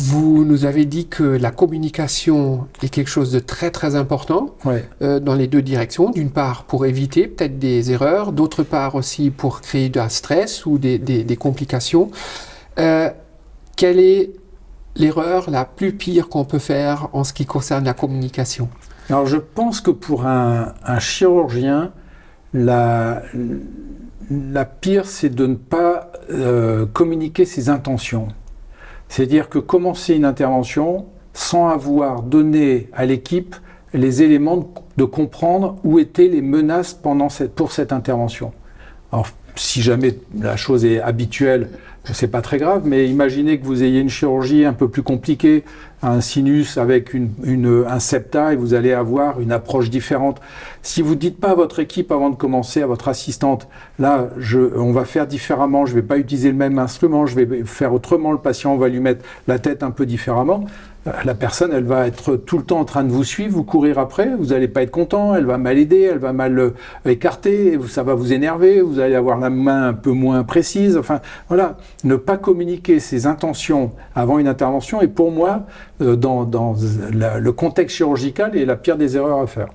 Vous nous avez dit que la communication est quelque chose de très très important Ouais. dans les deux directions. D'une part pour éviter peut-être des erreurs, d'autre part aussi pour créer de stress ou des complications. Quelle est l'erreur la plus pire qu'on peut faire en ce qui concerne la communication? Alors je pense que pour un chirurgien, la pire, c'est de ne pas communiquer ses intentions. C'est-à-dire que commencer une intervention sans avoir donné à l'équipe les éléments de comprendre où étaient les menaces pour cette intervention. Alors, si jamais la chose est habituelle, c'est pas très grave, mais imaginez que vous ayez une chirurgie un peu plus compliquée, un sinus avec un septa, et vous allez avoir une approche différente. Si vous ne dites pas à votre équipe avant de commencer, à votre assistante, là, on va faire différemment, je ne vais pas utiliser le même instrument, je vais faire autrement, le patient, on va lui mettre la tête un peu différemment. La personne, elle va être tout le temps en train de vous suivre, vous courir après, vous n'allez pas être content, elle va mal aider, elle va mal écarter, ça va vous énerver, vous allez avoir la main un peu moins précise. Enfin, voilà, ne pas communiquer ses intentions avant une intervention est pour moi, dans le contexte chirurgical, est la pire des erreurs à faire.